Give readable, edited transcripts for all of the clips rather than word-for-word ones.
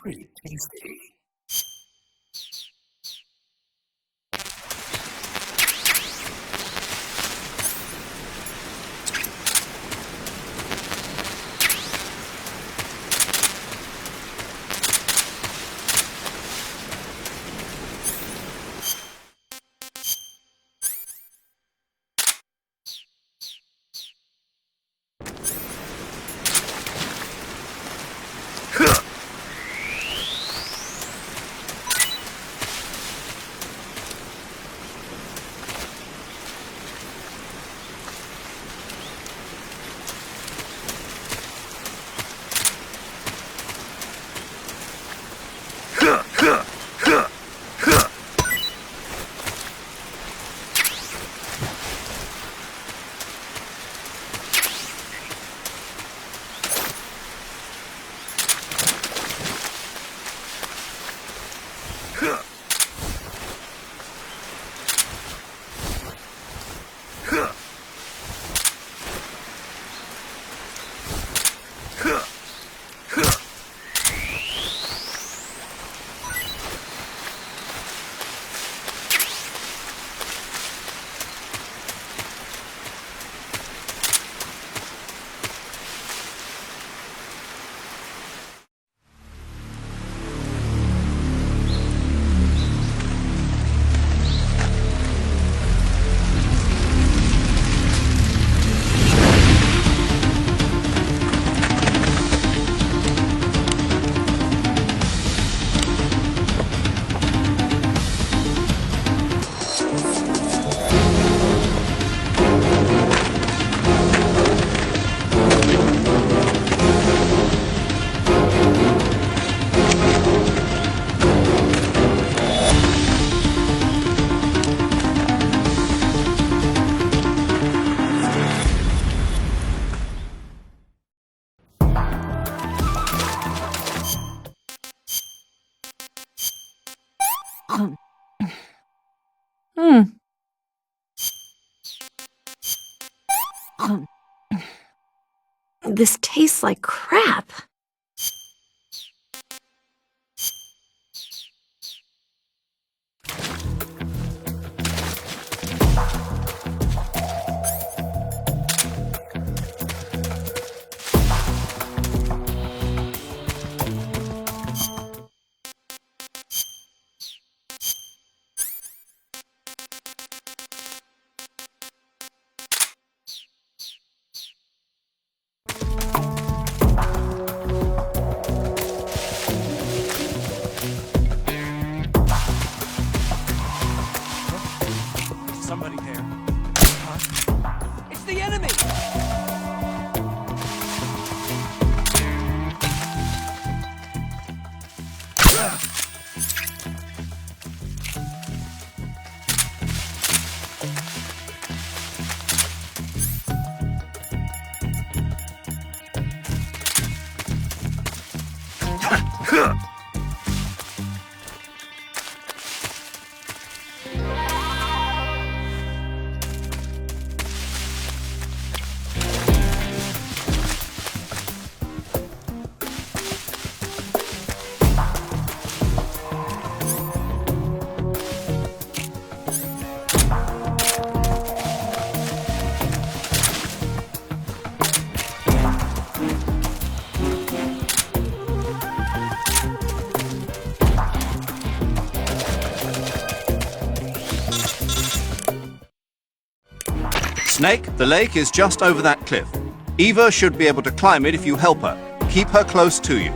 pretty tasty. This tastes like crap. Somebody there. Huh? It's the enemy! Snake, the lake is just over that cliff. Eva should be able to climb it if you help her. Keep her close to you.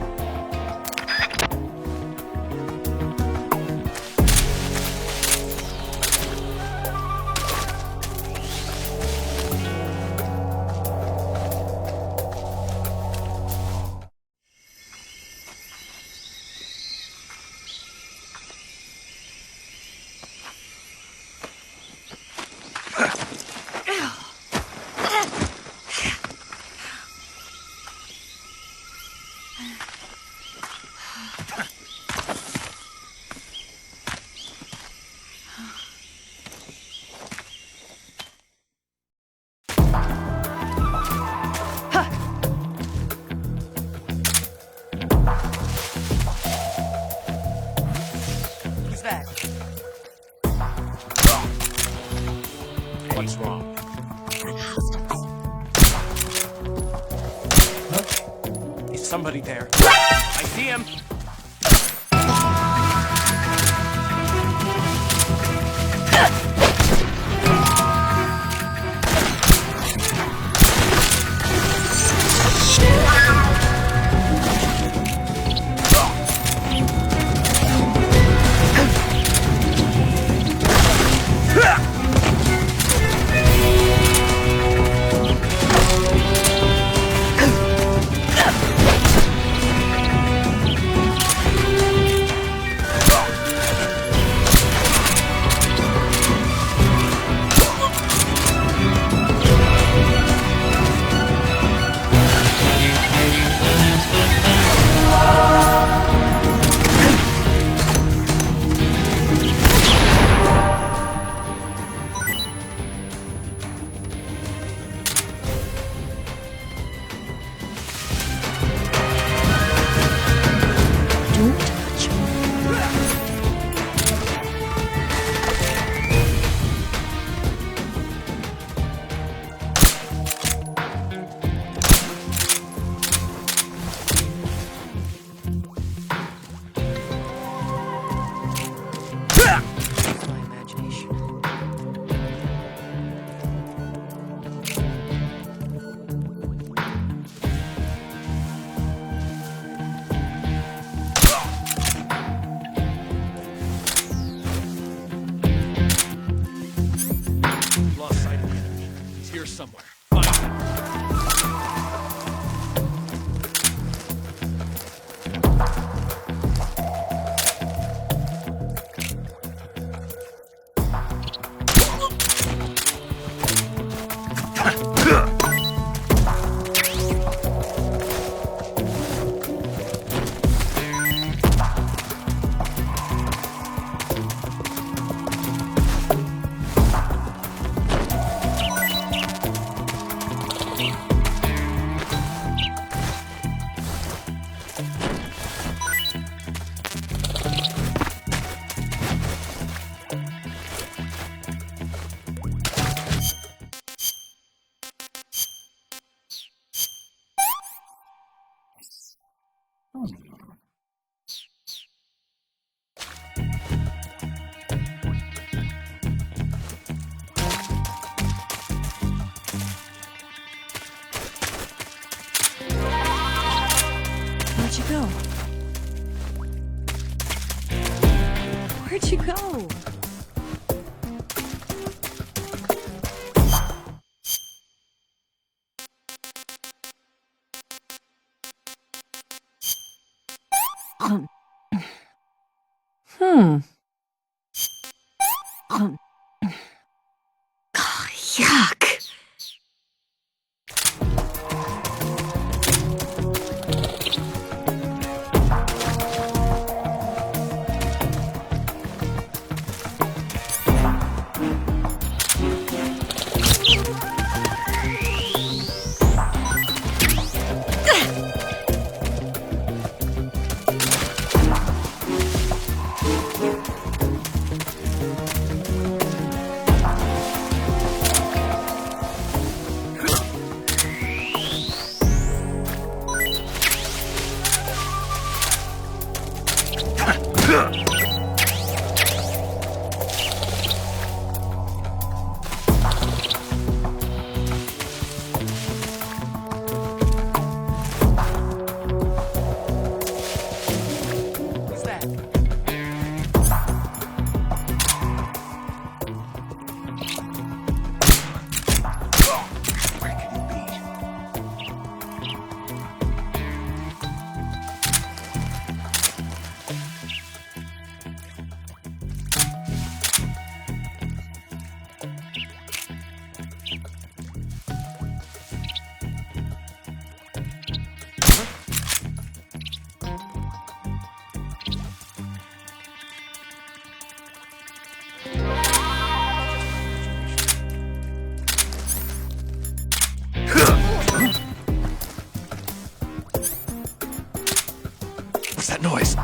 What's wrong? Huh? Is somebody there? I see him! Somewhere. Find him. Where'd you go? Where'd you go? Yuck. What's that noise?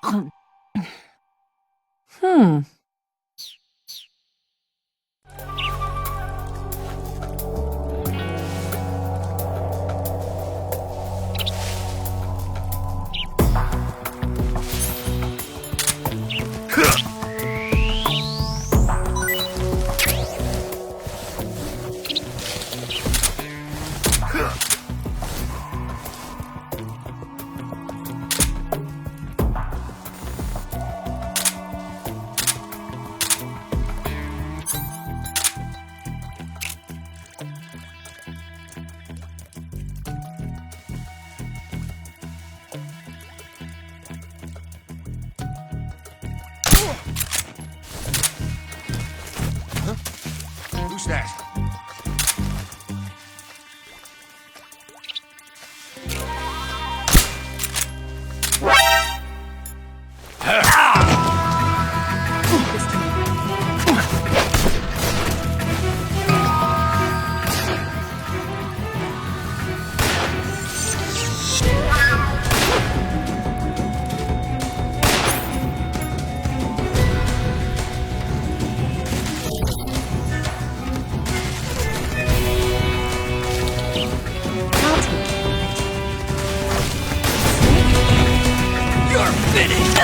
Hmm. Who's that? You're finished!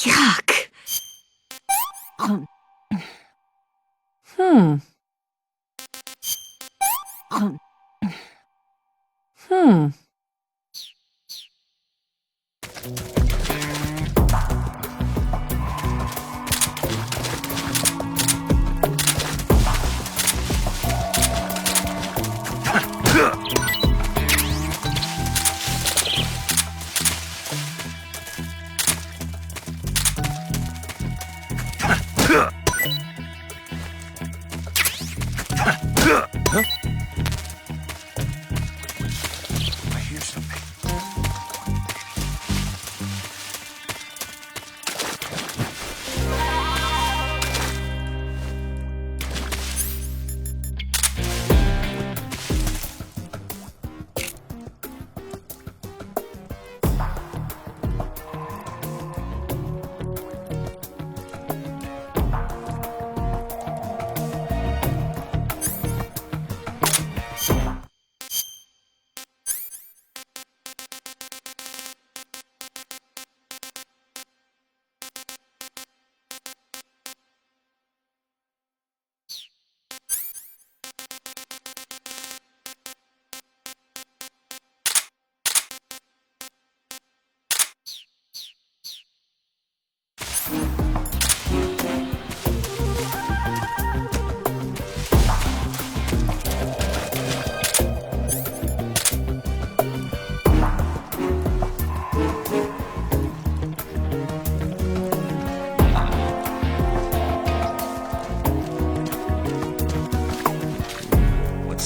Yuck. Hmm. Hmm. I hear something.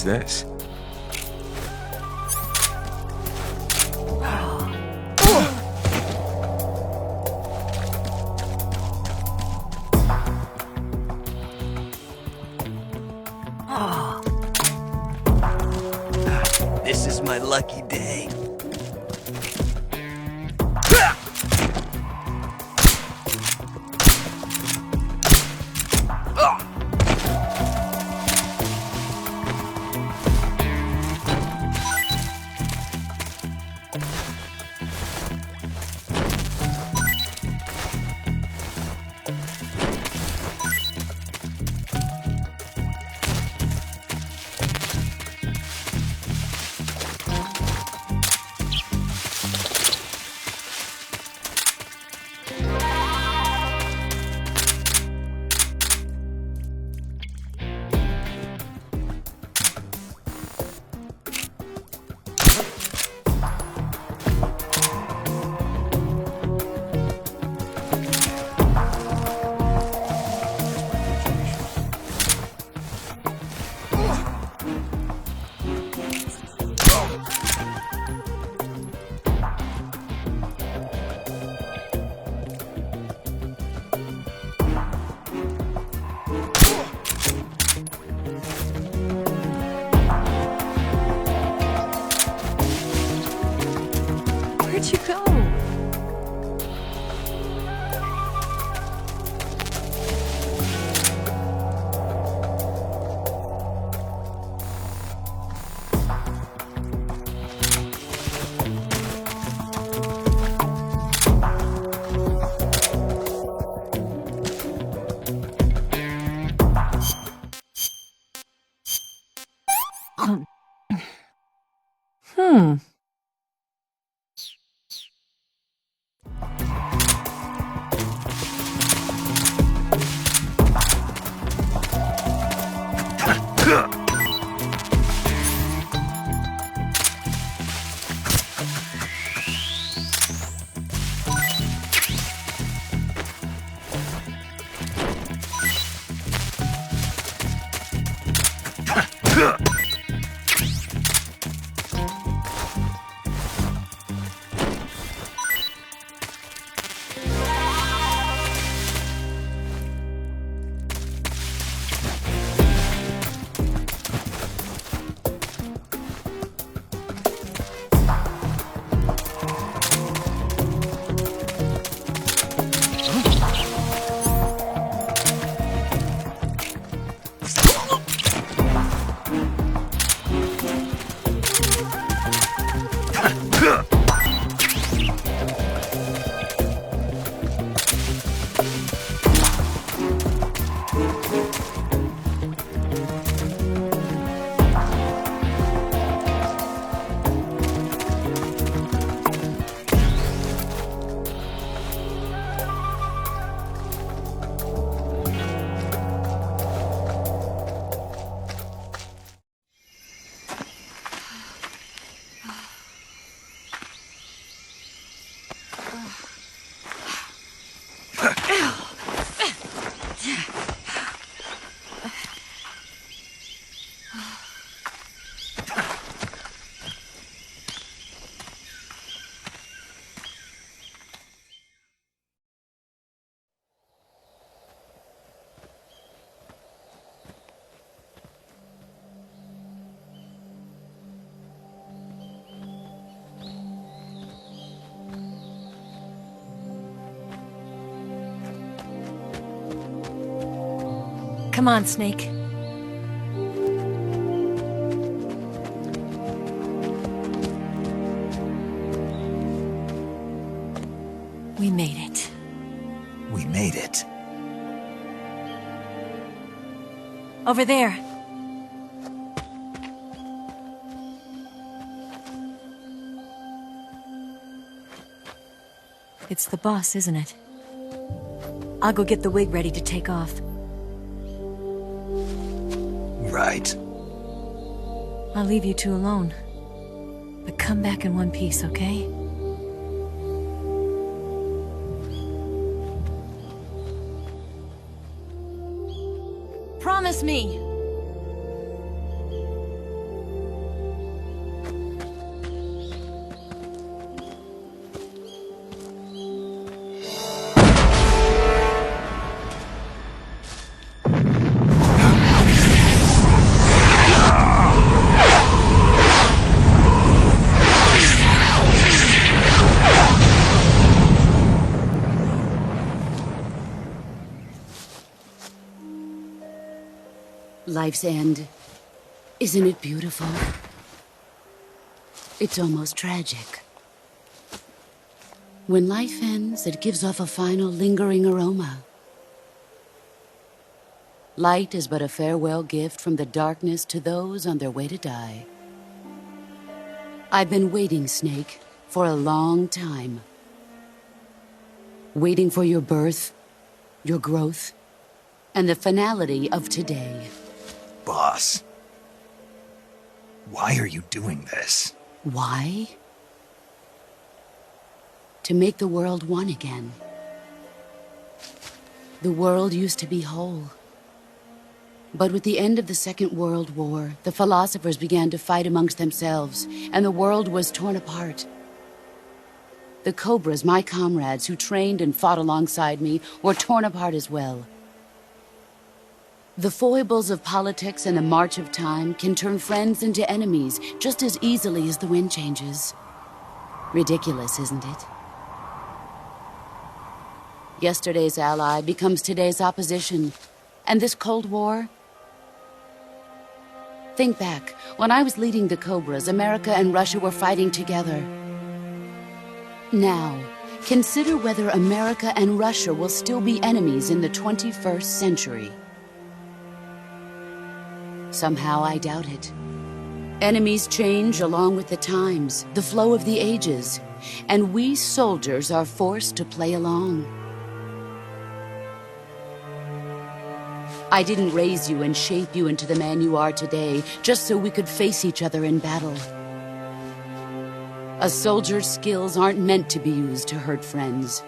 What's this? This is my lucky day. Where'd you go? Hmm. Come on, Snake. We made it. We made it. Over there. It's the boss, isn't it? I'll go get the wig ready to take off. Right. I'll leave you two alone. But come back in one piece, okay? Promise me! Life's end. Isn't it beautiful? It's almost tragic. When life ends, it gives off a final lingering aroma. Light is but a farewell gift from the darkness to those on their way to die. I've been waiting, Snake, for a long time. Waiting for your birth, your growth, and the finality of today. Boss, why are you doing this? Why? To make the world one again. The world used to be whole. But with the end of the Second World War, the philosophers began to fight amongst themselves, and the world was torn apart. The Cobras, my comrades who trained and fought alongside me, were torn apart as well. The foibles of politics and the march of time can turn friends into enemies just as easily as the wind changes. Ridiculous, isn't it? Yesterday's ally becomes today's opposition, and this Cold War... Think back, when I was leading the Cobras, America and Russia were fighting together. Now, consider whether America and Russia will still be enemies in the 21st century. Somehow I doubt it. Enemies change along with the times, the flow of the ages, and we soldiers are forced to play along. I didn't raise you and shape you into the man you are today just so we could face each other in battle. A soldier's skills aren't meant to be used to hurt friends.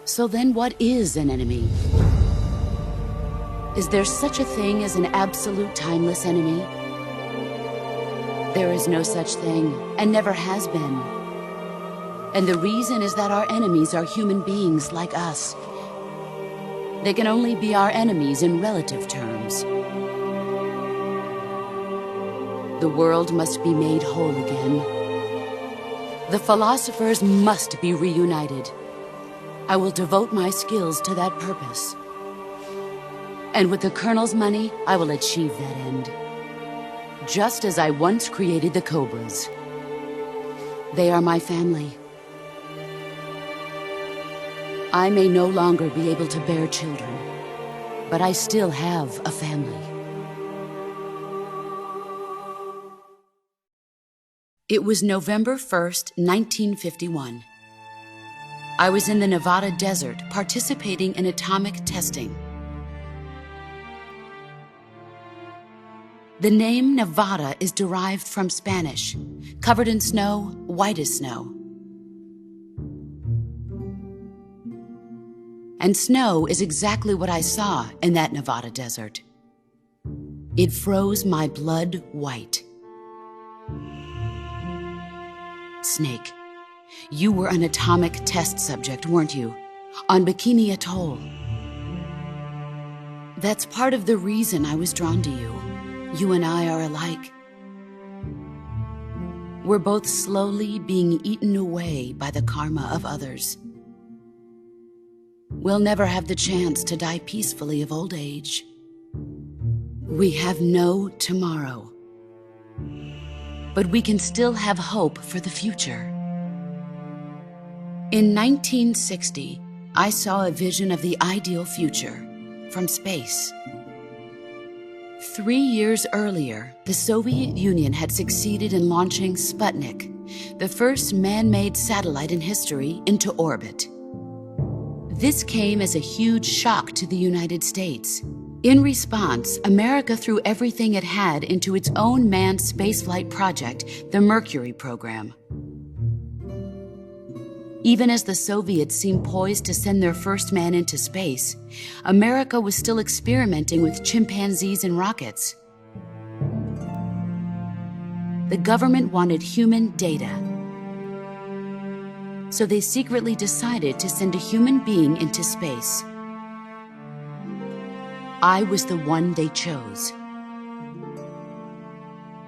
So then what is an enemy? Is there such a thing as an absolute timeless enemy? There is no such thing, and never has been. And the reason is that our enemies are human beings like us. They can only be our enemies in relative terms. The world must be made whole again. The philosophers must be reunited. I will devote my skills to that purpose. And with the Colonel's money, I will achieve that end. Just as I once created the Cobras. They are my family. I may no longer be able to bear children, but I still have a family. It was November 1st, 1951. I was in the Nevada desert participating in atomic testing. The name Nevada is derived from Spanish, covered in snow, white as snow. And snow is exactly what I saw in that Nevada desert. It froze my blood white. Snake, you were an atomic test subject, weren't you? On Bikini Atoll. That's part of the reason I was drawn to you. You and I are alike. We're both slowly being eaten away by the karma of others. We'll never have the chance to die peacefully of old age. We have no tomorrow. But we can still have hope for the future. In 1960, I saw a vision of the ideal future from space. 3 years earlier, the Soviet Union had succeeded in launching Sputnik, the first man-made satellite in history, into orbit. This came as a huge shock to the United States. In response, America threw everything it had into its own manned spaceflight project, the Mercury program. Even as the Soviets seemed poised to send their first man into space, America was still experimenting with chimpanzees and rockets. The government wanted human data. So they secretly decided to send a human being into space. I was the one they chose.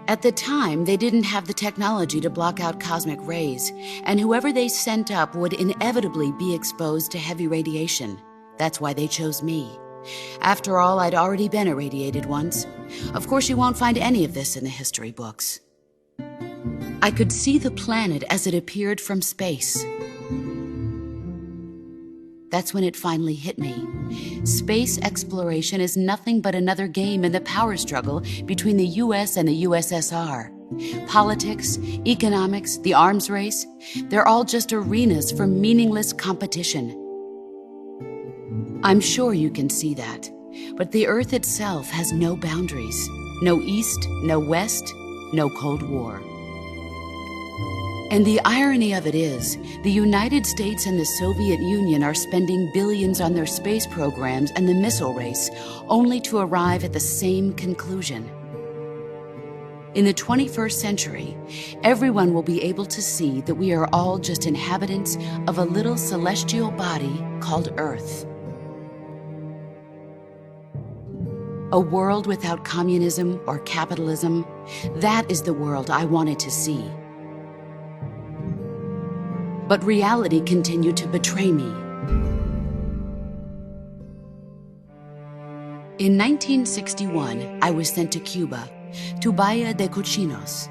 At the time, they didn't have the technology to block out cosmic rays, and whoever they sent up would inevitably be exposed to heavy radiation. That's why they chose me. After all, I'd already been irradiated once. Of course, you won't find any of this in the history books. I could see the planet as it appeared from space. That's when it finally hit me. Space exploration is nothing but another game in the power struggle between the US and the USSR. Politics, economics, the arms race, they're all just arenas for meaningless competition. I'm sure you can see that, but the Earth itself has no boundaries. No East, no West, no Cold War. And the irony of it is, the United States and the Soviet Union are spending billions on their space programs and the missile race, only to arrive at the same conclusion. In the 21st century, everyone will be able to see that we are all just inhabitants of a little celestial body called Earth. A world without communism or capitalism, that is the world I wanted to see. But reality continued to betray me. In 1961, I was sent to Cuba, to Bahia de Cochinos.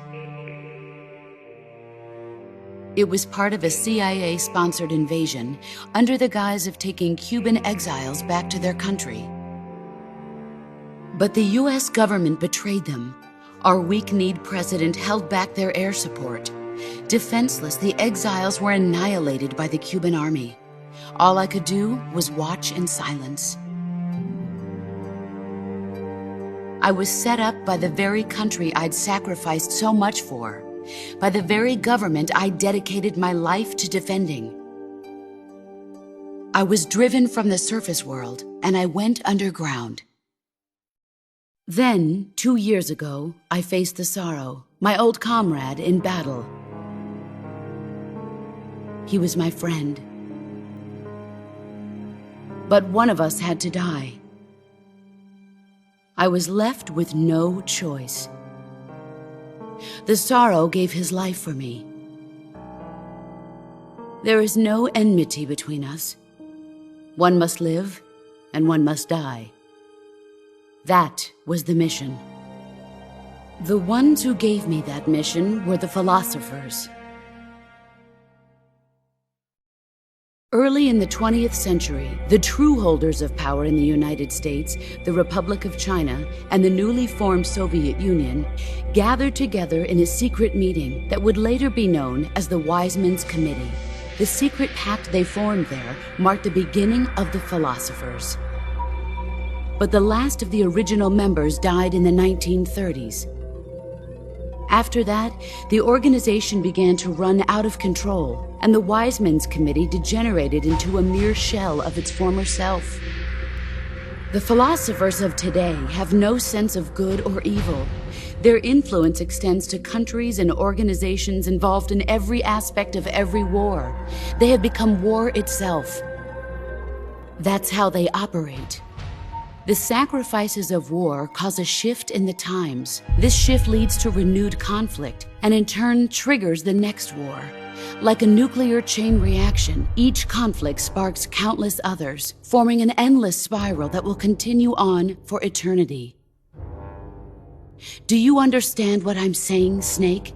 It was part of a CIA-sponsored invasion under the guise of taking Cuban exiles back to their country. But the US government betrayed them. Our weak-kneed president held back their air support. Defenseless, the exiles were annihilated by the Cuban army. All I could do was watch in silence. I was set up by the very country I'd sacrificed so much for, by the very government I dedicated my life to defending. I was driven from the surface world, and I went underground. Then, 2 years ago, I faced the Sorrow, my old comrade in battle. He was my friend. But one of us had to die. I was left with no choice. The Sorrow gave his life for me. There is no enmity between us. One must live, and one must die. That was the mission. The ones who gave me that mission were the philosophers. Early in the 20th century, the true holders of power in the United States, the Republic of China, and the newly formed Soviet Union gathered together in a secret meeting that would later be known as the Wise Men's Committee. The secret pact they formed there marked the beginning of the philosophers. But the last of the original members died in the 1930s. After that, the organization began to run out of control, and the Wise Men's Committee degenerated into a mere shell of its former self. The philosophers of today have no sense of good or evil. Their influence extends to countries and organizations involved in every aspect of every war. They have become war itself. That's how they operate. The sacrifices of war cause a shift in the times. This shift leads to renewed conflict, and in turn triggers the next war. Like a nuclear chain reaction, each conflict sparks countless others, forming an endless spiral that will continue on for eternity. Do you understand what I'm saying, Snake?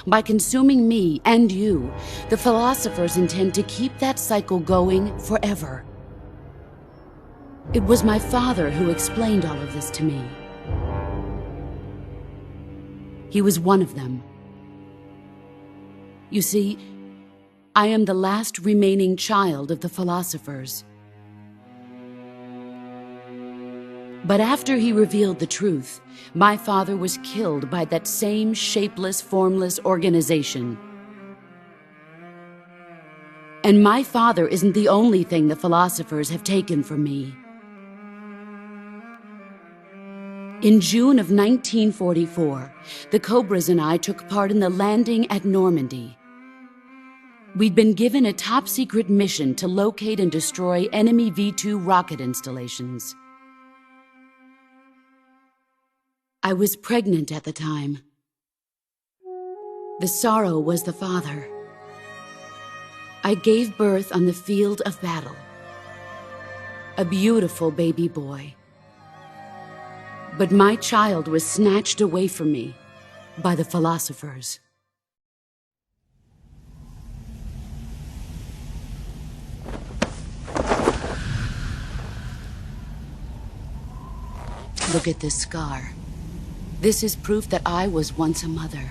By consuming me and you, the philosophers intend to keep that cycle going forever. It was my father who explained all of this to me. He was one of them. You see, I am the last remaining child of the philosophers. But after he revealed the truth, my father was killed by that same shapeless, formless organization. And my father isn't the only thing the philosophers have taken from me. In June of 1944, the Cobras and I took part in the landing at Normandy. We'd been given a top-secret mission to locate and destroy enemy V-2 rocket installations. I was pregnant at the time. The Sorrow was the father. I gave birth on the field of battle. a beautiful baby boy. But my child was snatched away from me by the philosophers. Look at this scar. This is proof that I was once a mother.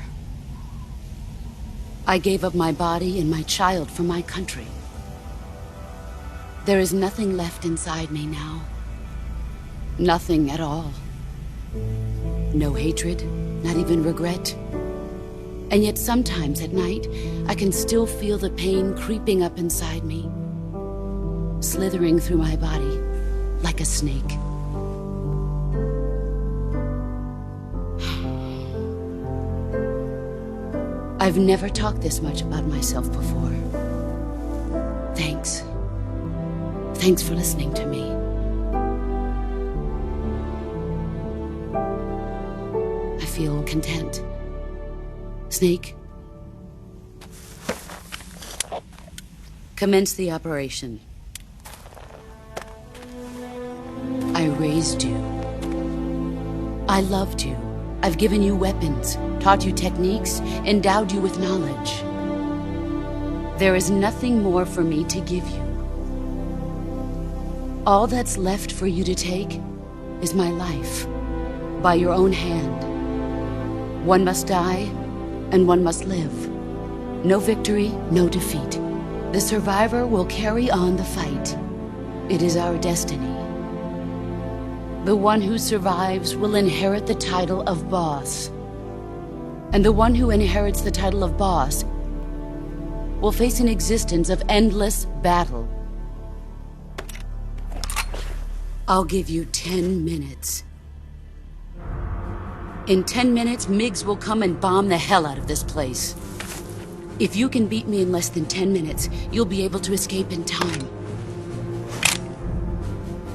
I gave up my body and my child for my country. There is nothing left inside me now. Nothing at all. No hatred, not even regret. And yet sometimes at night, I can still feel the pain creeping up inside me, slithering through my body like a snake. I've never talked this much about myself before. Thanks. Thanks for listening to me. I feel content. Snake, commence the operation. I raised you. I loved you. I've given you weapons, taught you techniques, endowed you with knowledge. There is nothing more for me to give you. All that's left for you to take is my life, by your own hand. One must die, and one must live. No victory, no defeat. The survivor will carry on the fight. It is our destiny. The one who survives will inherit the title of boss. And the one who inherits the title of boss will face an existence of endless battle. I'll give you 10 minutes. In 10 minutes, MiGs will come and bomb the hell out of this place. If you can beat me in less than 10 minutes, you'll be able to escape in time.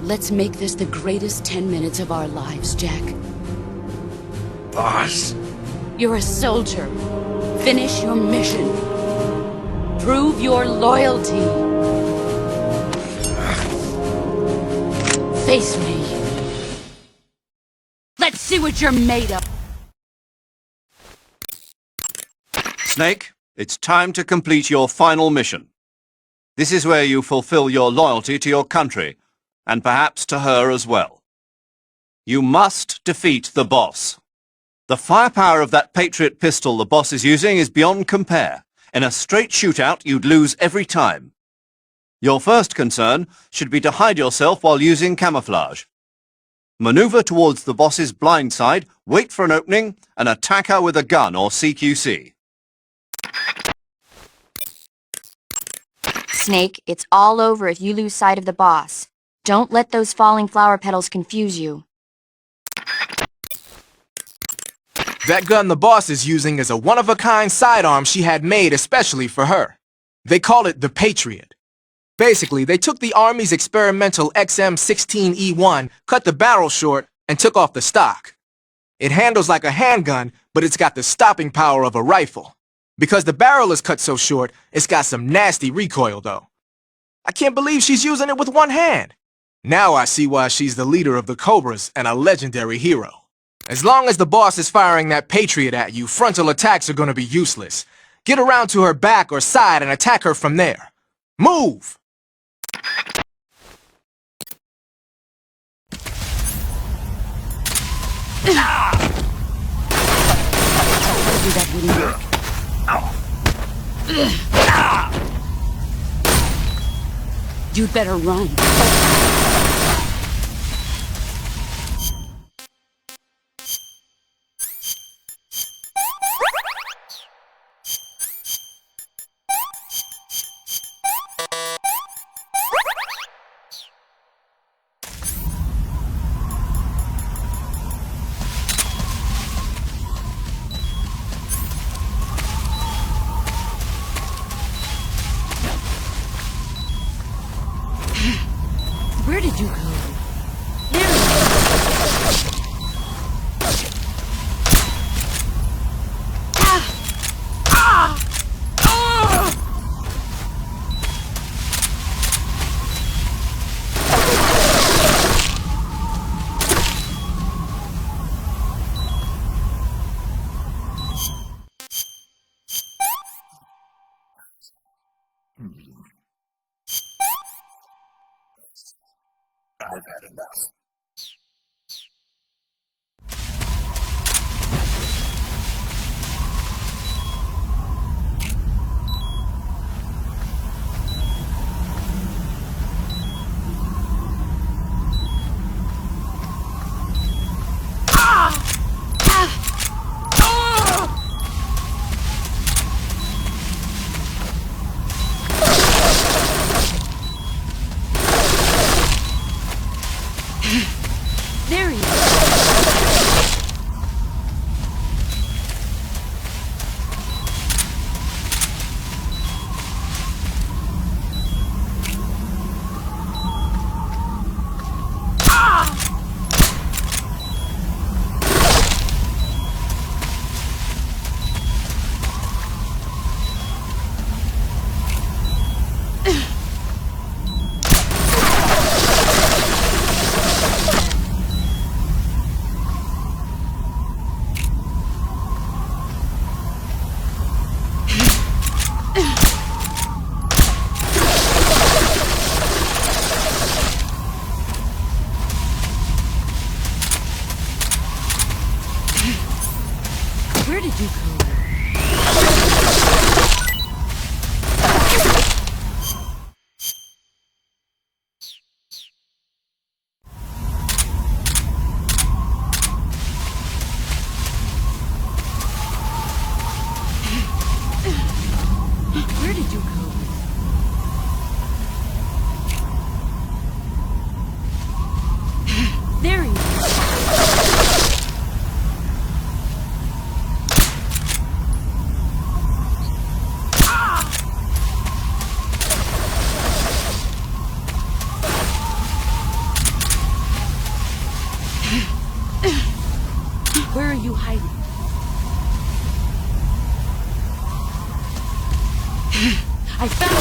Let's make this the greatest 10 minutes of our lives, Jack. Boss. You're a soldier. Finish your mission. Prove your loyalty. Face me. Let's see what you're made of. Snake, it's time to complete your final mission. This is where you fulfill your loyalty to your country, and perhaps to her as well. You must defeat the boss. The firepower of that Patriot pistol the boss is using is beyond compare. In a straight shootout, you'd lose every time. Your first concern should be to hide yourself while using camouflage. Maneuver towards the boss's blind side, wait for an opening, and attack her with a gun or CQC. Snake, it's all over if you lose sight of the boss. Don't let those falling flower petals confuse you. That gun the boss is using is a one-of-a-kind sidearm she had made especially for her. They call it the Patriot. Basically, they took the Army's experimental XM-16E1, cut the barrel short, and took off the stock. It handles like a handgun, but it's got the stopping power of a rifle. Because the barrel is cut so short, it's got some nasty recoil, though. I can't believe she's using it with one hand. Now I see why she's the leader of the Cobras and a legendary hero. As long as the boss is firing that Patriot at you, frontal attacks are going to be useless. Get around to her back or side and attack her from there. Move! That wouldn't work. You'd better run. Where did you go? I've had enough. There he is. Where did you go? Where did you go? There he is. Where are you hiding? I found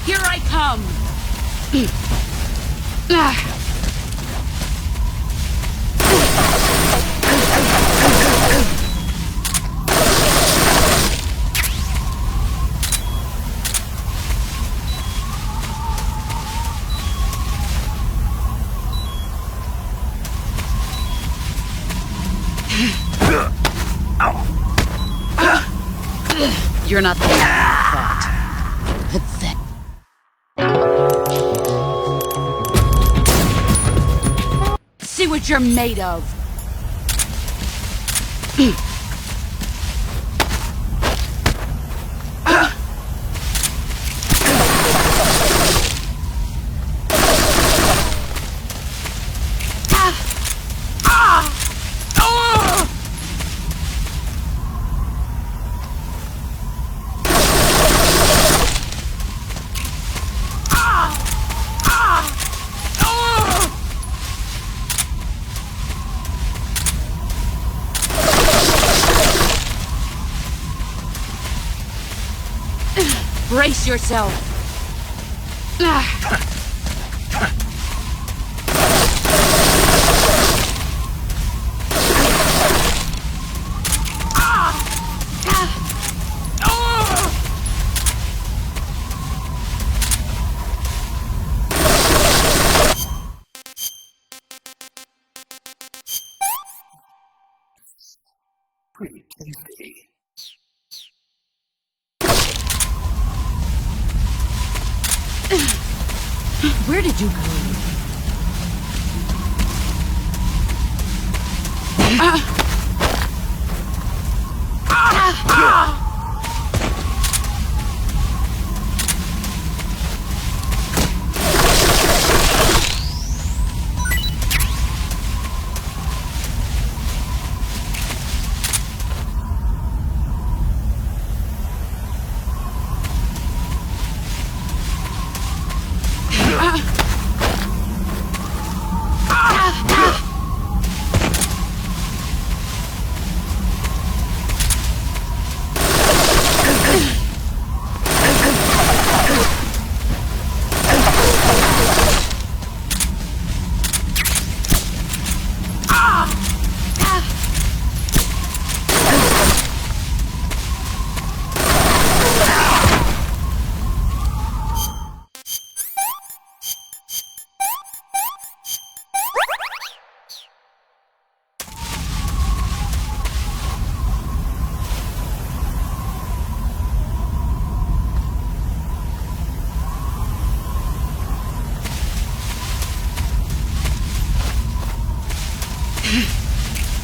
Here I come! You're not the man I thought. Pathetic. See what you're made of. Brace yourself. Pretty tasty. Where did you go?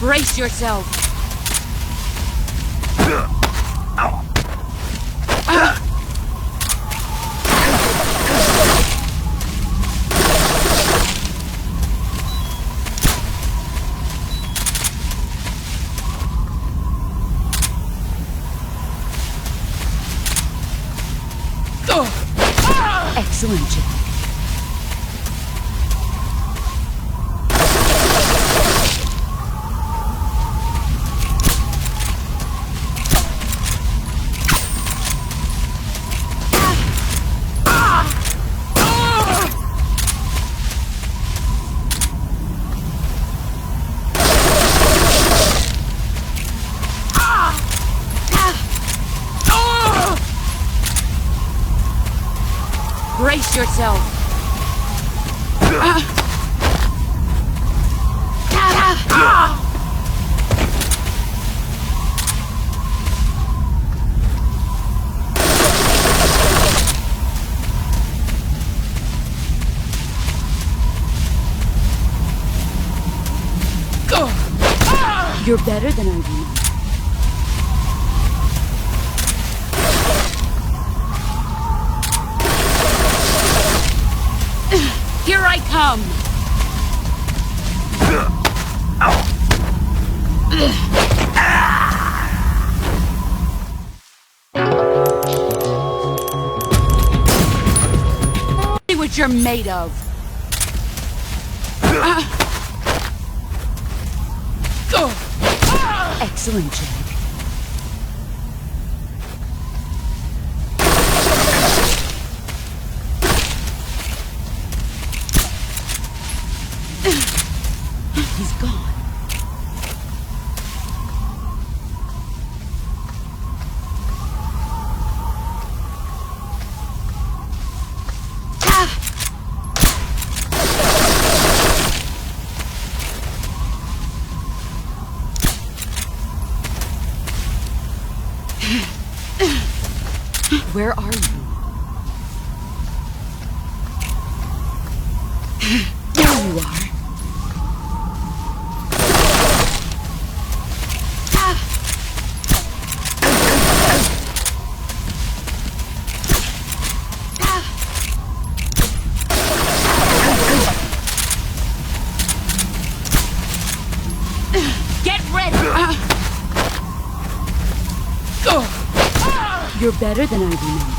Brace yourself. Excellent, Jack. Brace yourself. You're better than I remember. Here I come! See what you're made of! Excellent, Jack. He's gone. Where are you? There you are. Get ready! You're better than I remember.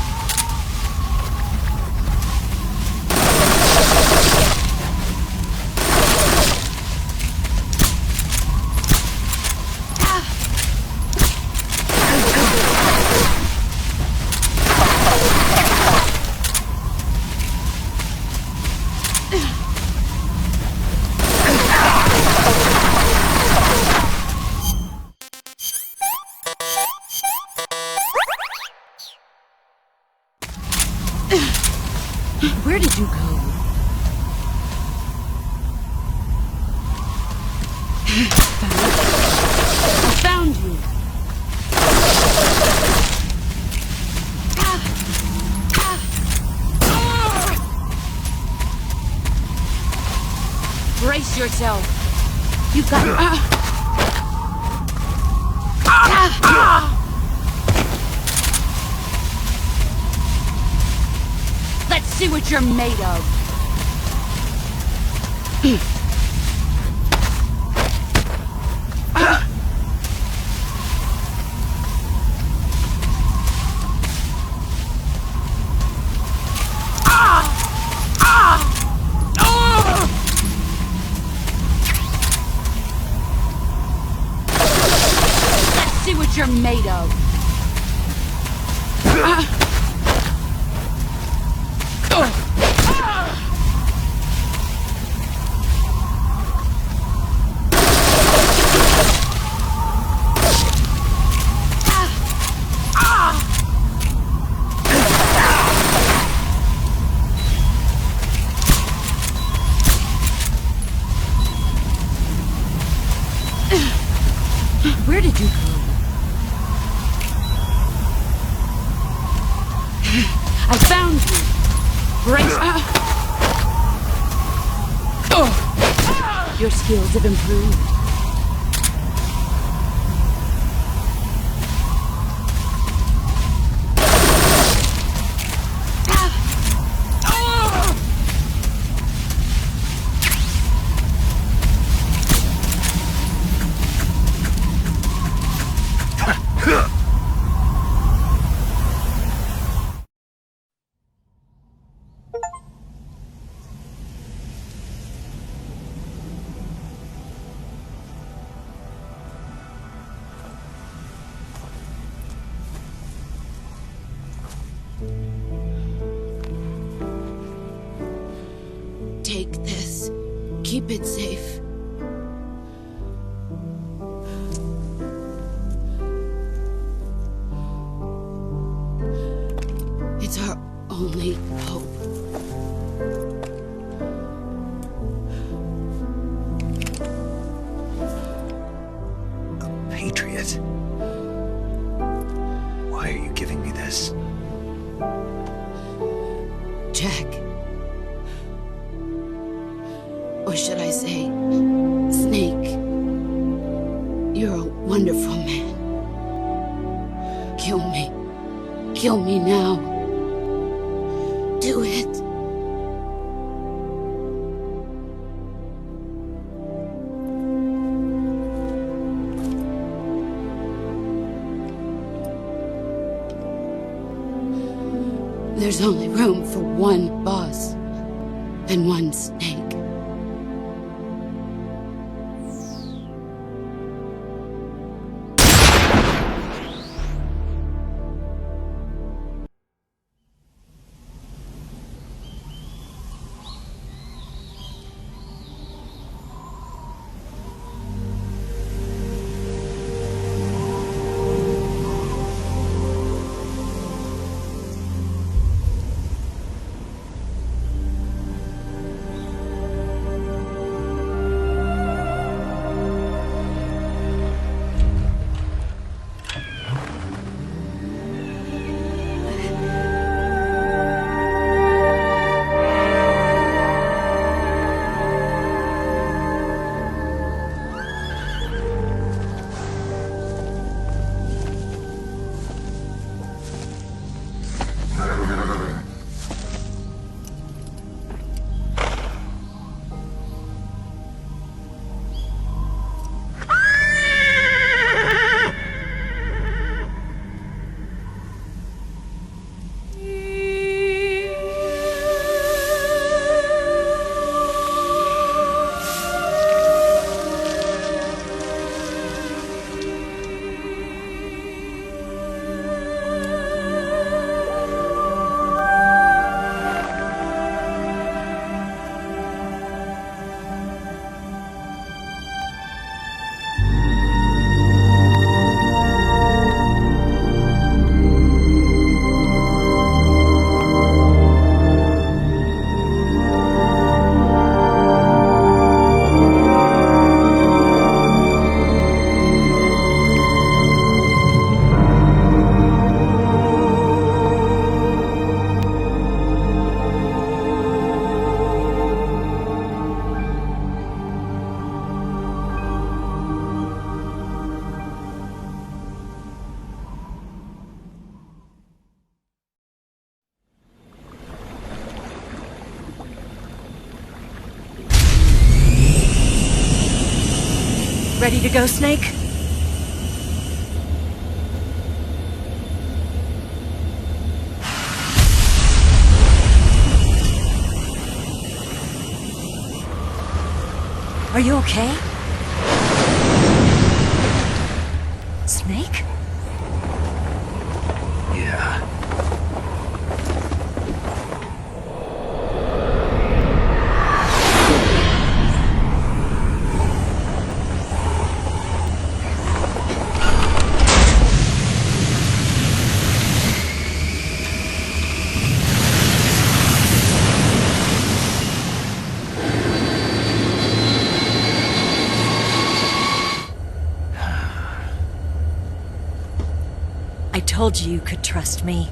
Where did you go? I found you. Brace yourself. You got Let's see what you're made of. Let's see what you're made of. Where did you go? I found you. Brace. Your skills have improved. keep it safe. It's our only hope. A patriot? Why are you giving me this? Jack. Or should I say, Snake. You're a wonderful man. Kill me. Kill me now. Do it. There's only room for one boss and one snake. Ready to go, Snake? Are you okay? Snake? Yeah. I told you could trust me.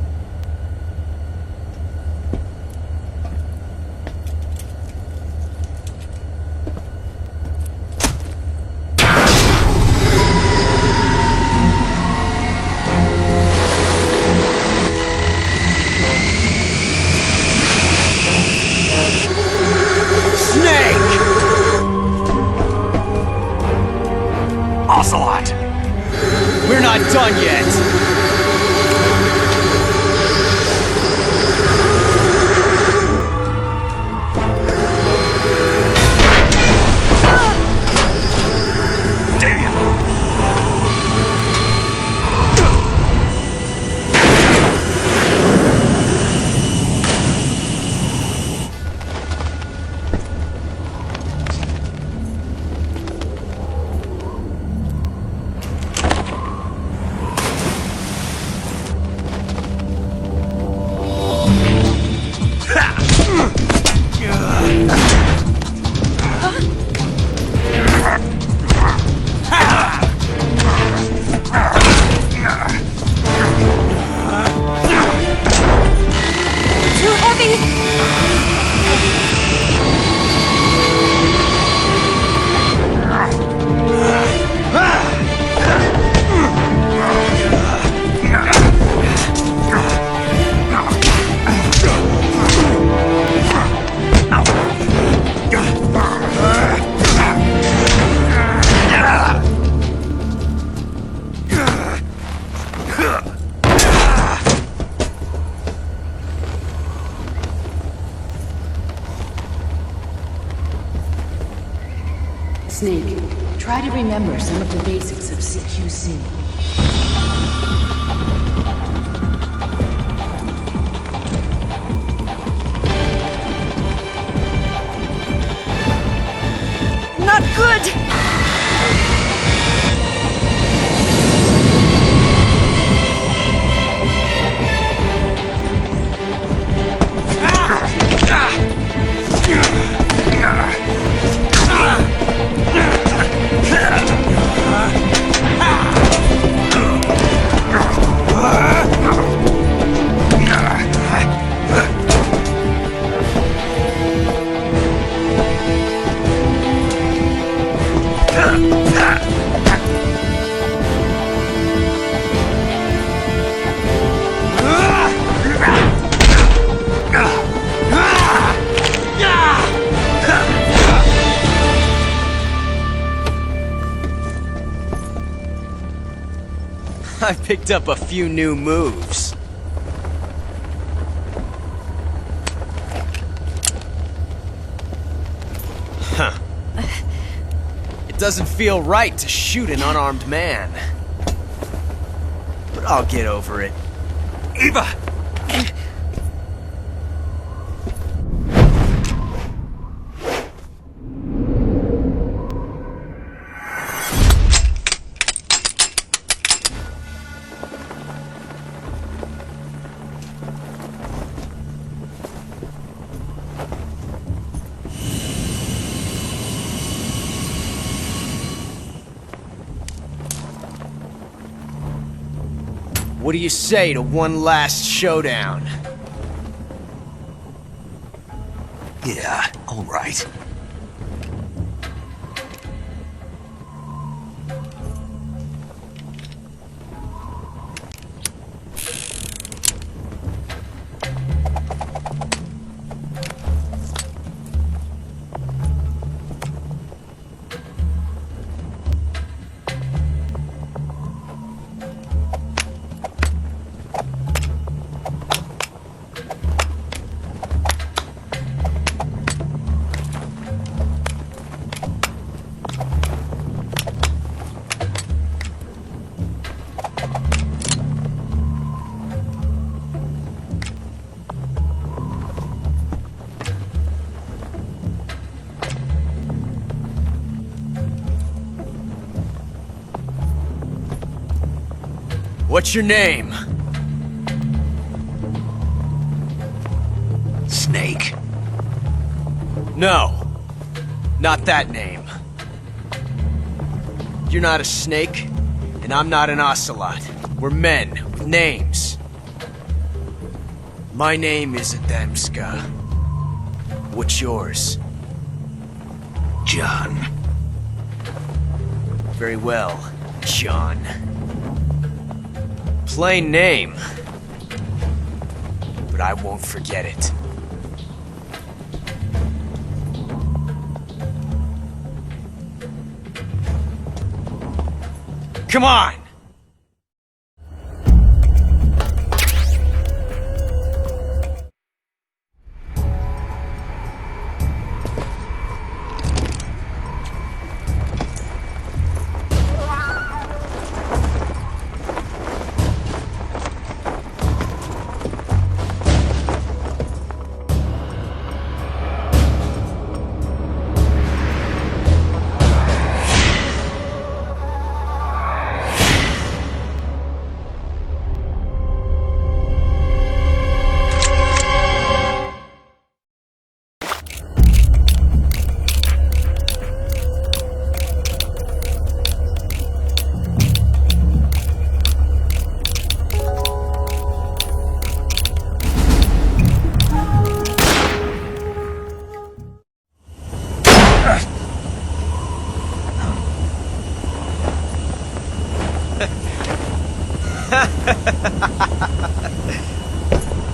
Ocelot! We're not done yet! Try to remember some of the basics of CQC. Not good! I picked up a few new moves. Huh. It doesn't feel right to shoot an unarmed man. But I'll get over it. Eva! What do you say to one last showdown? Yeah, all right. What's your name? Snake. No. Not that name. You're not a snake, and I'm not an ocelot. We're men with names. My name is Adamska. What's yours? John. Very well, John. Plain name. But I won't forget it. Come on!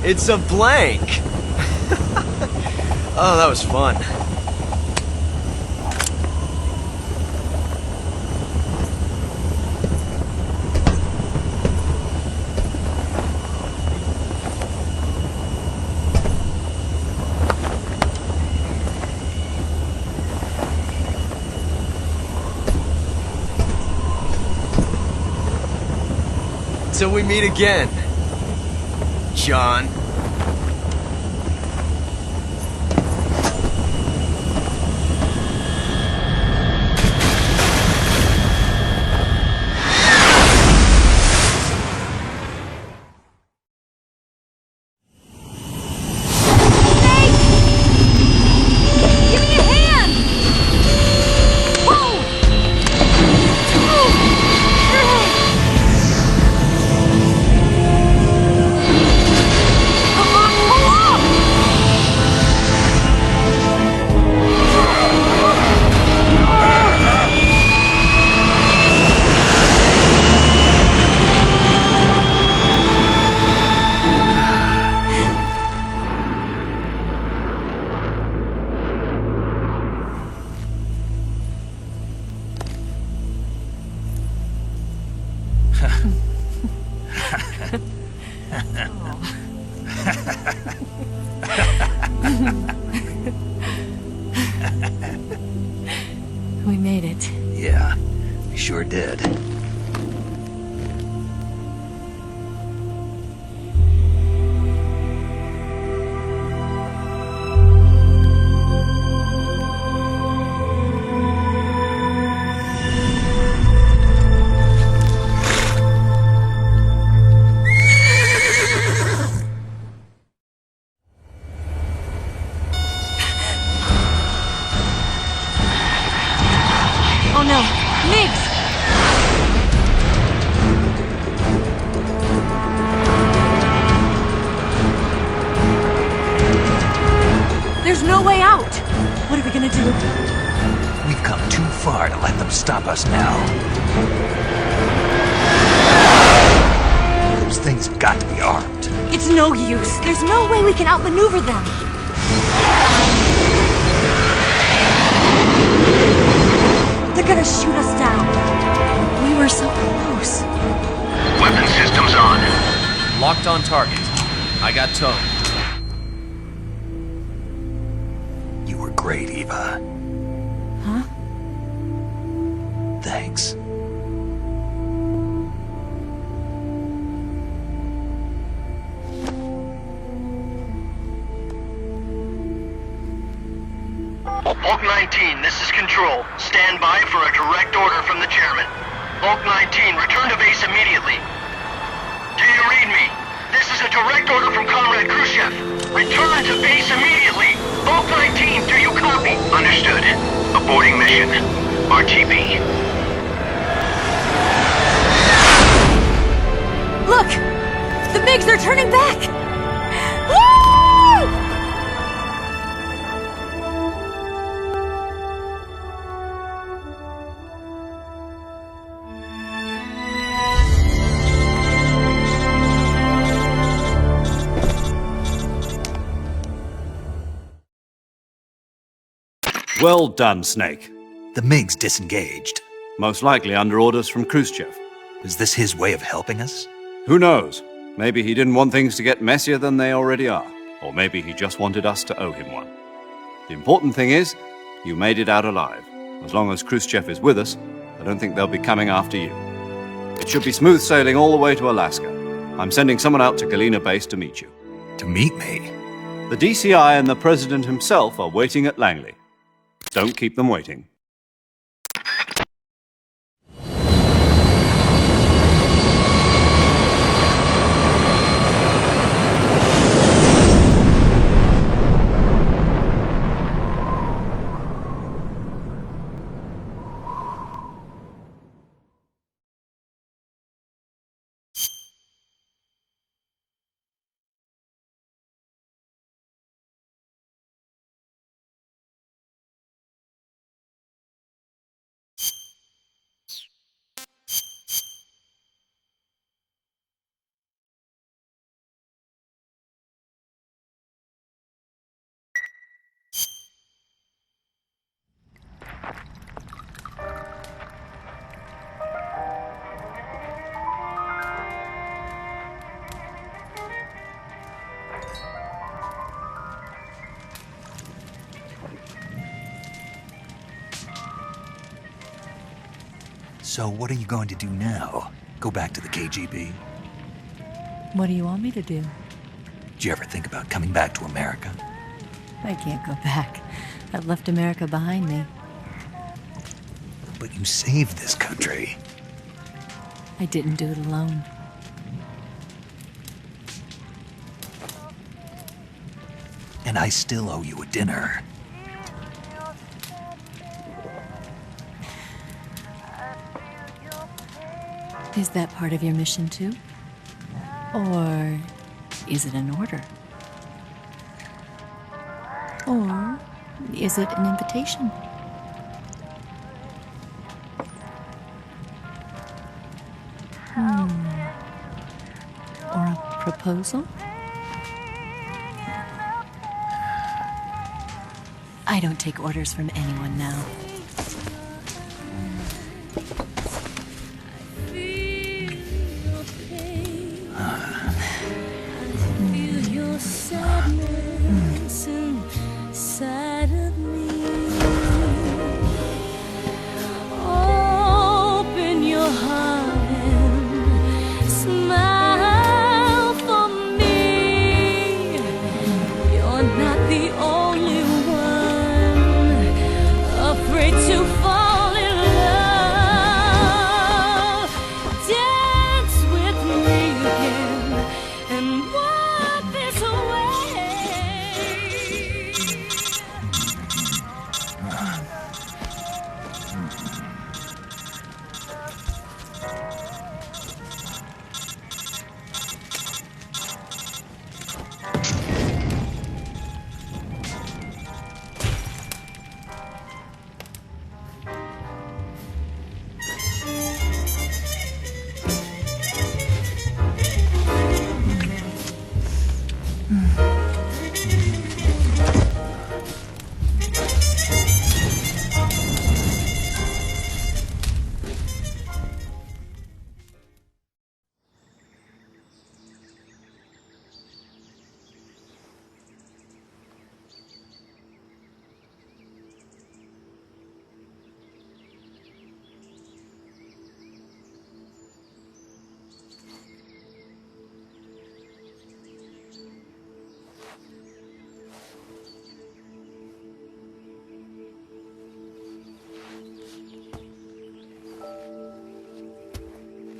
It's a blank! Oh, that was fun. Till we meet again, John. We made it. Yeah, we sure did. Oh no, Migs! There's no way out! What are we gonna do? We've come too far to let them stop us now. Those things have got to be armed. It's no use. There's no way we can outmaneuver them. They're gonna shoot us down. We were so close. Weapon systems on. Locked on target. I got towed. You were great, Eva. Huh? Thanks. Bulk 19, this is Control. Stand by for a direct order from the chairman. Bulk 19, return to base immediately. Do you read me? This is a direct order from Comrade Khrushchev. Return to base immediately. Bulk 19, do you copy? Understood. Aborting mission. RTB. Look! The MiGs are turning back! Woo! Well done, Snake. The MiGs disengaged. Most likely under orders from Khrushchev. Is this his way of helping us? Who knows? Maybe he didn't want things to get messier than they already are. Or maybe he just wanted us to owe him one. The important thing is, you made it out alive. As long as Khrushchev is with us, I don't think they'll be coming after you. It should be smooth sailing all the way to Alaska. I'm sending someone out to Galena Base to meet you. To meet me? The DCI and the President himself are waiting at Langley. Don't keep them waiting. So what are you going to do now? Go back to the KGB? What do you want me to do? Did you ever think about coming back to America? I can't go back. I've left America behind me. But you saved this country. I didn't do it alone. And I still owe you a dinner. Is that part of your mission too? Or is it an order? Or is it an invitation? Or a proposal? I don't take orders from anyone now.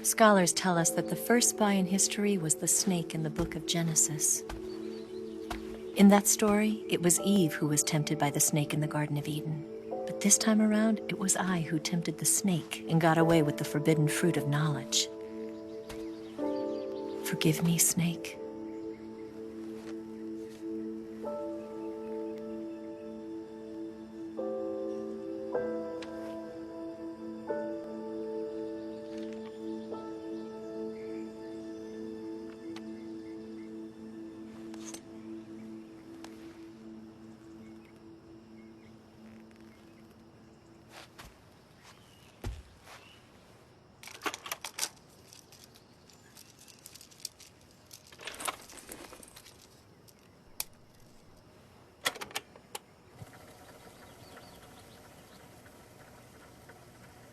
Scholars tell us that the first spy in history was the snake in the book of Genesis. In that story, it was Eve who was tempted by the snake in the Garden of Eden. But this time around, it was I who tempted the snake and got away with the forbidden fruit of knowledge. Forgive me, snake.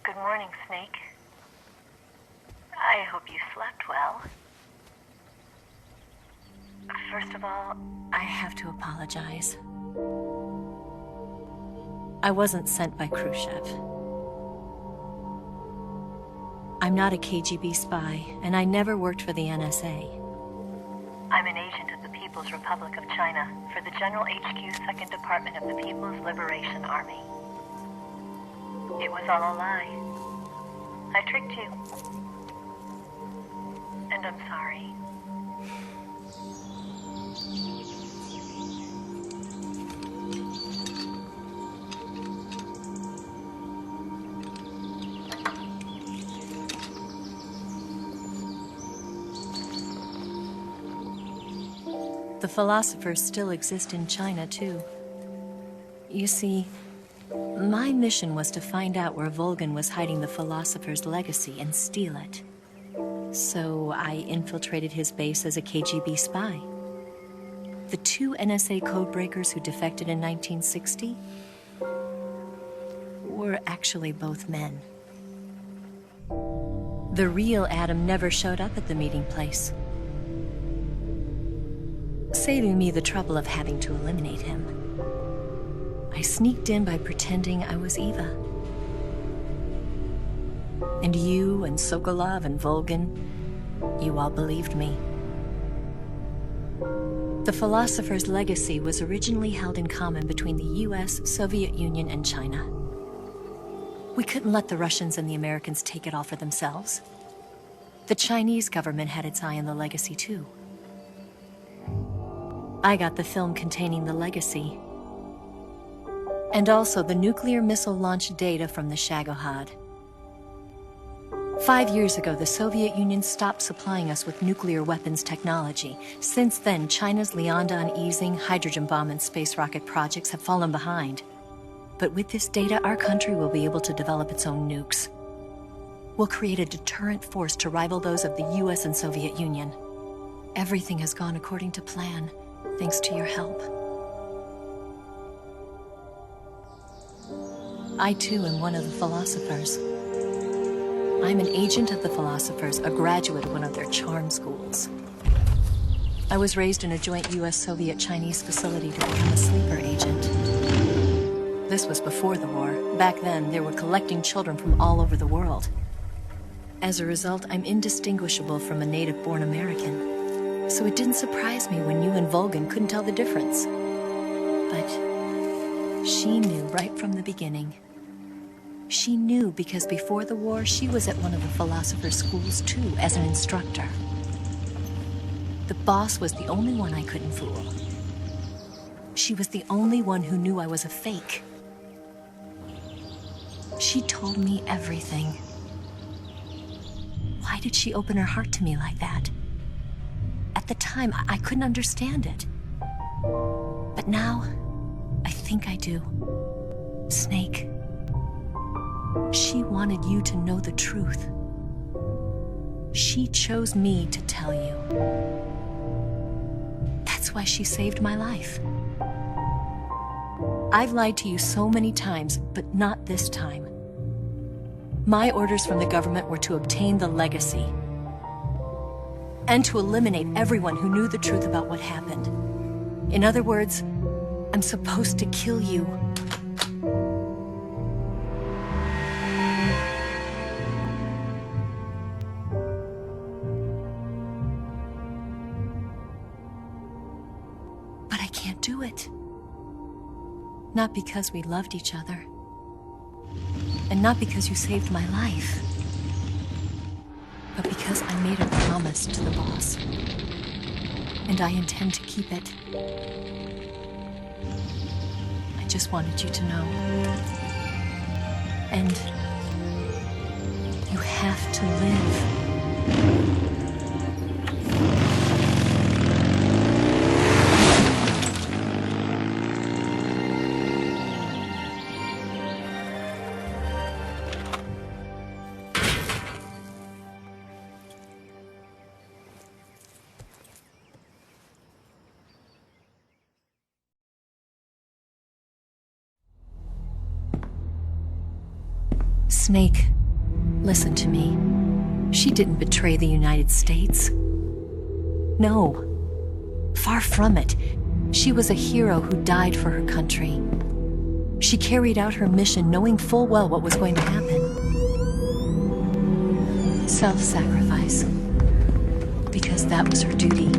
Good morning, Snake. I hope you slept well. First of all, I have to apologize. I wasn't sent by Khrushchev. I'm not a KGB spy, and I never worked for the NSA. I'm an agent of the People's Republic of China for the General HQ 2nd Department of the People's Liberation Army. It was all a lie. I tricked you. And I'm sorry. The philosophers still exist in China, too. You see, my mission was to find out where Volgan was hiding the philosopher's legacy and steal it. So I infiltrated his base as a KGB spy. The two NSA codebreakers who defected in 1960 were actually both men. The real Adam never showed up at the meeting place. saving me the trouble of having to eliminate him. I sneaked in by pretending I was Eva. And you and Sokolov and Volgin, you all believed me. The philosopher's legacy was originally held in common between the US, Soviet Union, and China. We couldn't let the Russians and the Americans take it all for themselves. The Chinese government had its eye on the legacy too. I got the film containing the legacy, and also the nuclear missile launch data from the Shagohod. 5 years ago, the Soviet Union stopped supplying us with nuclear weapons technology. Since then, China's Liaodong easing, hydrogen bomb, and space rocket projects have fallen behind. But with this data, our country will be able to develop its own nukes. We'll create a deterrent force to rival those of the US and Soviet Union. Everything has gone according to plan, thanks to your help. I too am one of the philosophers. I'm an agent of the philosophers, a graduate of one of their charm schools. I was raised in a joint US-Soviet-Chinese facility to become a sleeper agent. This was before the war. Back then, they were collecting children from all over the world. As a result, I'm indistinguishable from a native-born American. So it didn't surprise me when you and Volgin couldn't tell the difference. But she knew right from the beginning. She knew because before the war, she was at one of the philosopher's schools too, as an instructor. The boss was the only one I couldn't fool. She was the only one who knew I was a fake. She told me everything. Why did she open her heart to me like that? At the time, I couldn't understand it. But now, I think I do. Snake. She wanted you to know the truth. She chose me to tell you. That's why she saved my life. I've lied to you so many times, but not this time. My orders from the government were to obtain the legacy and to eliminate everyone who knew the truth about what happened. In other words, I'm supposed to kill you. But I can't do it. Not because we loved each other. And not because you saved my life. But because I made a promise to the boss. And I intend to keep it. I just wanted you to know. And you have to live. Snake, listen to me. She didn't betray the United States. No. Far from it. She was a hero who died for her country. She carried out her mission knowing full well what was going to happen. Self-sacrifice. Because that was her duty.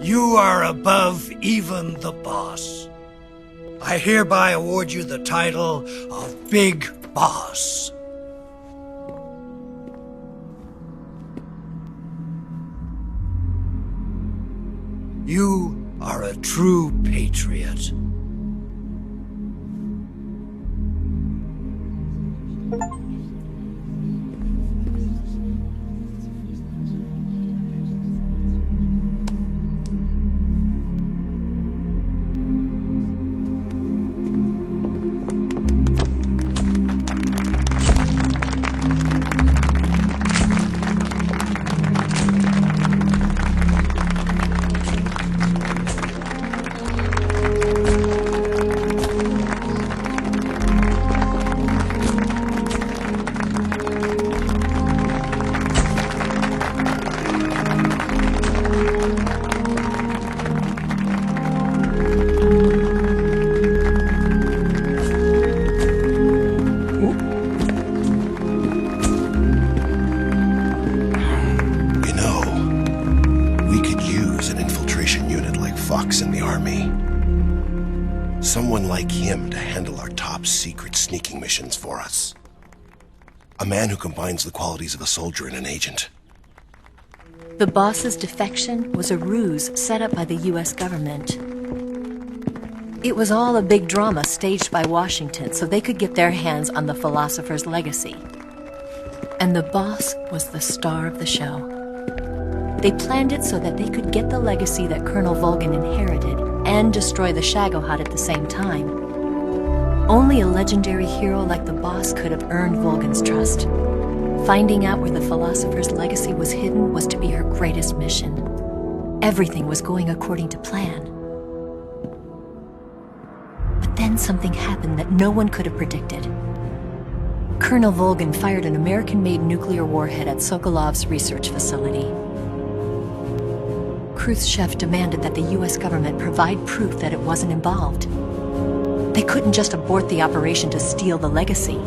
You are above even the boss. I hereby award you the title of Big Boss. You are a true patriot. fox in the army. Someone like him to handle our top secret sneaking missions for us. A man who combines the qualities of a soldier and an agent. The boss's defection was a ruse set up by the US government. It was all a big drama staged by Washington so they could get their hands on the philosopher's legacy. And the boss was the star of the show. They planned it so that they could get the legacy that Colonel Volgin inherited and destroy the Shagohod at the same time. Only a legendary hero like the boss could have earned Volgin's trust. Finding out where the philosopher's legacy was hidden was to be her greatest mission. Everything was going according to plan. But then something happened that no one could have predicted. Colonel Volgin fired an American-made nuclear warhead at Sokolov's research facility. Khrushchev demanded that the US government provide proof that it wasn't involved. They couldn't just abort the operation to steal the legacy.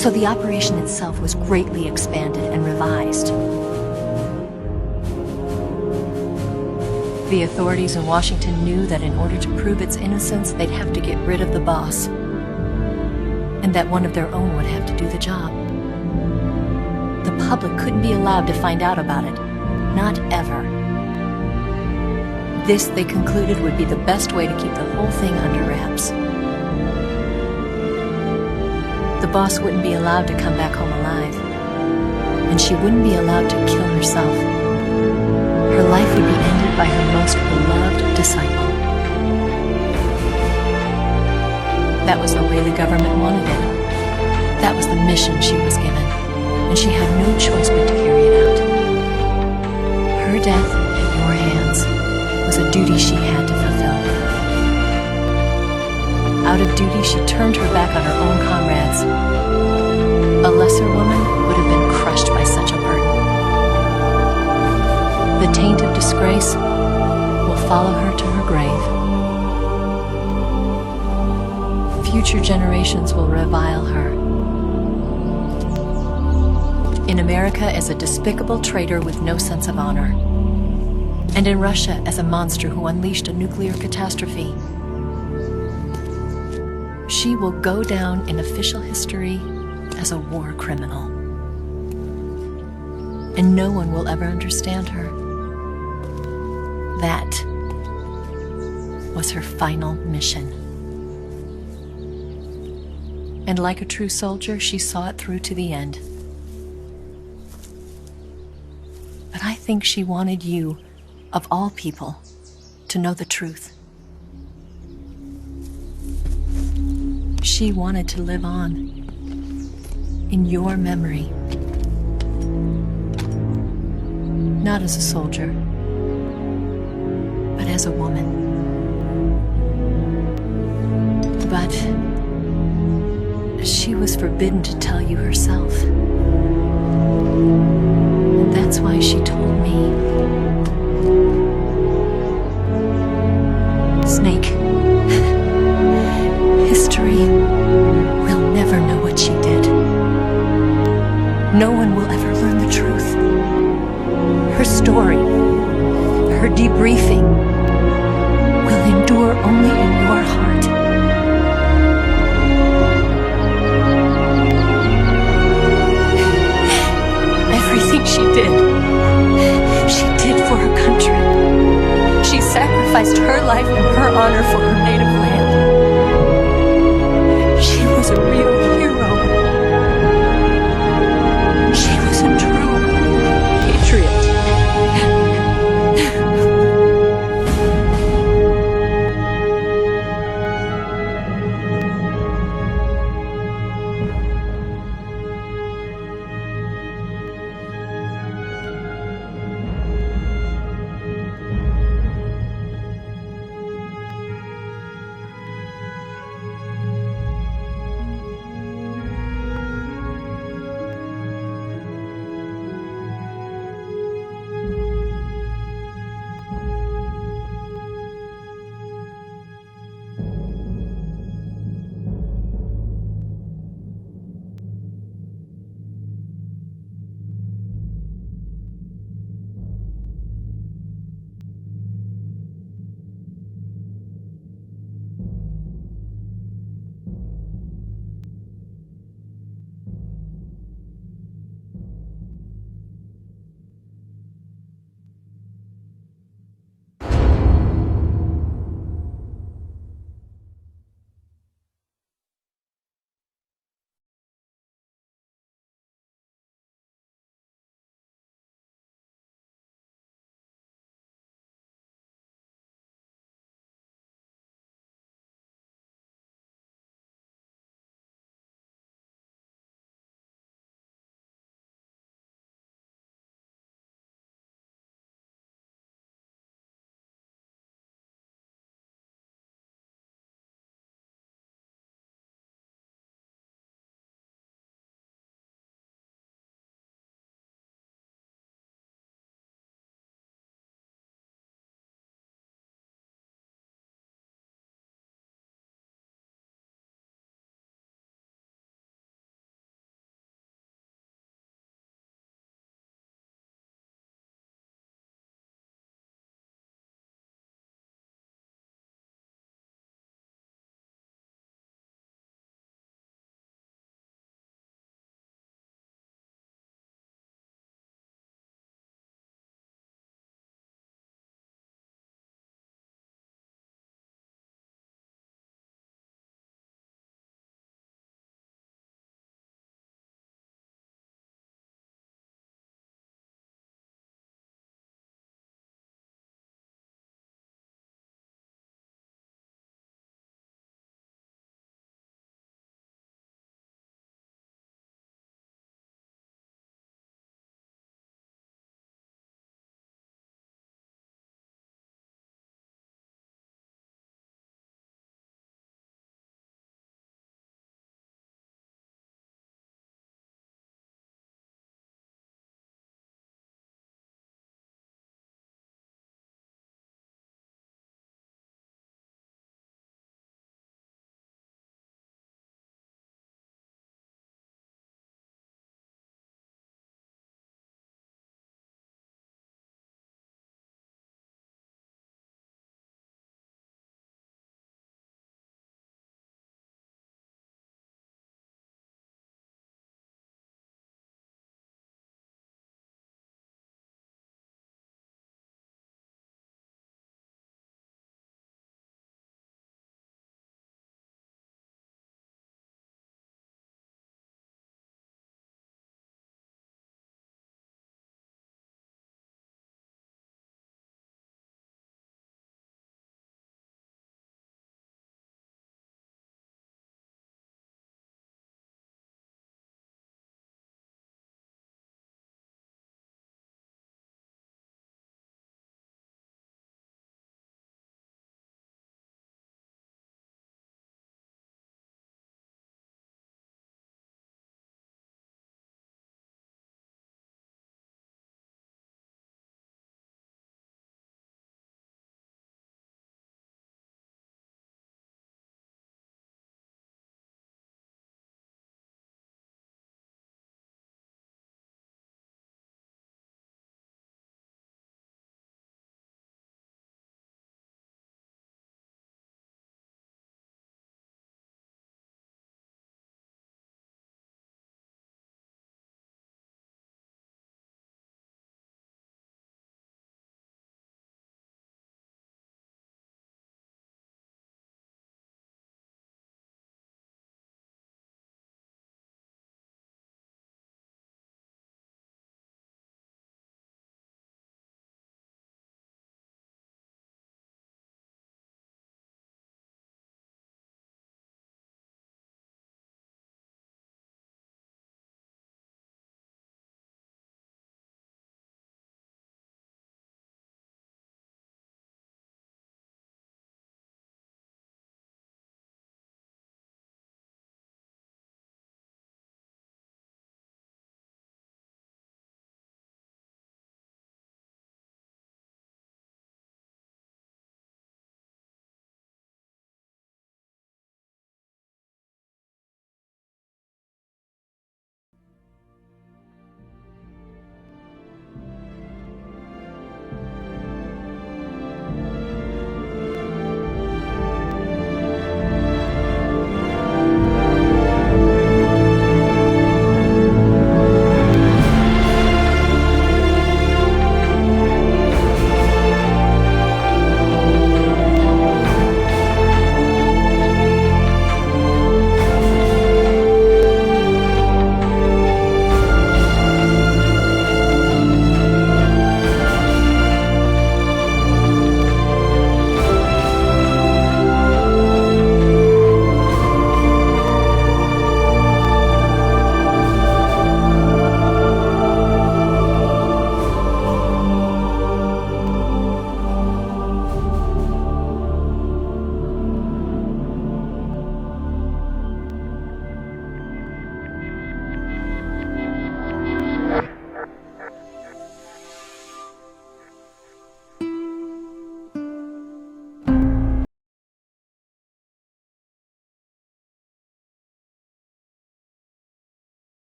So the operation itself was greatly expanded and revised. The authorities in Washington knew that in order to prove its innocence, they'd have to get rid of the boss, and that one of their own would have to do the job. The public couldn't be allowed to find out about it. Not ever. This, they concluded, would be the best way to keep the whole thing under wraps. The boss wouldn't be allowed to come back home alive, and she wouldn't be allowed to kill herself. Her life would be ended by her most beloved disciple. That was the way the government wanted it. That was the mission she was given, and she had no choice but to carry it out. Her death in your hands was a duty she had to fulfill. Out of duty, she turned her back on her own comrades. A lesser woman would have been crushed by such a burden. The taint of disgrace will follow her to her grave. Future generations will revile her. In America as a despicable traitor with no sense of honor. And in Russia as a monster who unleashed a nuclear catastrophe. She will go down in official history as a war criminal. And no one will ever understand her. That was her final mission. And like a true soldier, she saw it through to the end. But I think she wanted you, of all people, to know the truth. She wanted to live on in your memory. Not as a soldier, but as a woman. But she was forbidden to tell you herself. And that's why she told me. Snake, history will never know what she did. No one will ever learn the truth. Her story, her debriefing, will endure only in your heart. Everything she did for her country. She sacrificed her life and her honor for her native land. She was a real hero. She was a true patriot.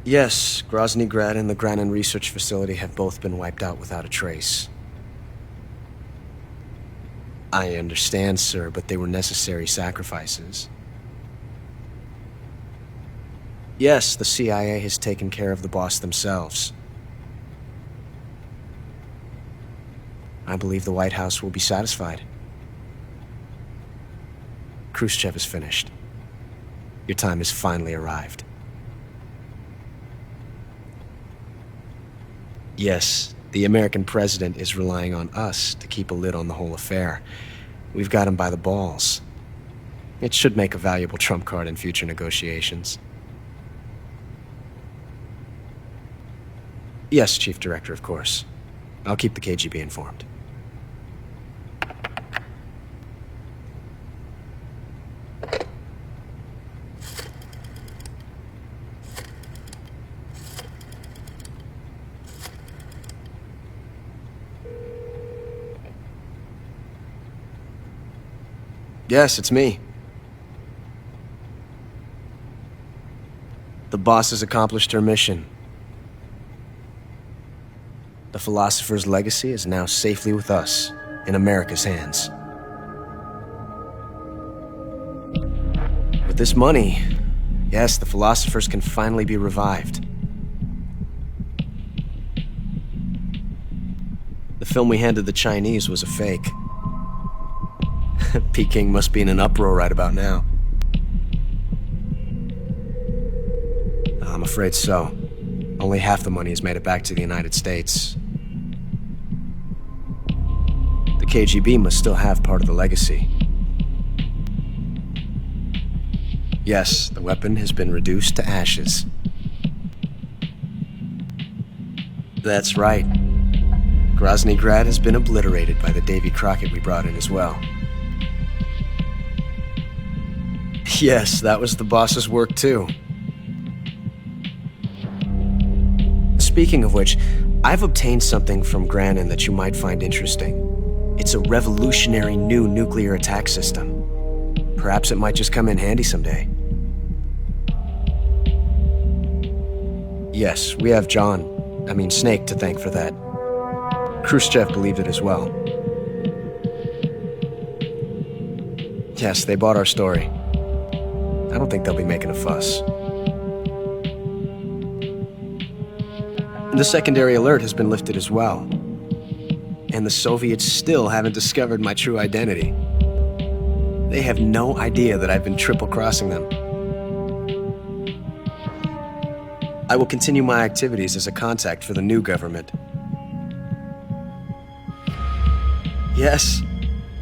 Yes, Grozny Grad and the Granin Research Facility have both been wiped out without a trace. I understand, sir, but they were necessary sacrifices. Yes, the CIA has taken care of the boss themselves. I believe the White House will be satisfied. Khrushchev is finished. Your time has finally arrived. Yes, the American president is relying on us to keep a lid on the whole affair. We've got him by the balls. It should make a valuable trump card in future negotiations. Yes, Chief Director, of course. I'll keep the KGB informed. Yes, it's me. The boss has accomplished her mission. The philosopher's legacy is now safely with us, in America's hands. With this money, yes, the philosophers can finally be revived. The film we handed the Chinese was a fake. Peking must be in an uproar right about now. I'm afraid so. Only half the money has made it back to the United States. The KGB must still have part of the legacy. Yes, the weapon has been reduced to ashes. That's right. Grozny Grad has been obliterated by the Davy Crockett we brought in as well. Yes, that was the boss's work too. Speaking of which, I've obtained something from Granin that you might find interesting. It's a revolutionary new nuclear attack system. Perhaps it might just come in handy someday. Yes, we have Snake to thank for that. Khrushchev believed it as well. Yes, they bought our story. I don't think they'll be making a fuss. The secondary alert has been lifted as well. And the Soviets still haven't discovered my true identity. They have no idea that I've been triple-crossing them. I will continue my activities as a contact for the new government. Yes,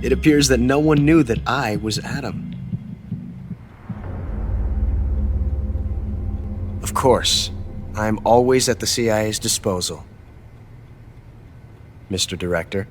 it appears that no one knew that I was Adam. Of course, I'm always at the CIA's disposal, Mr. Director.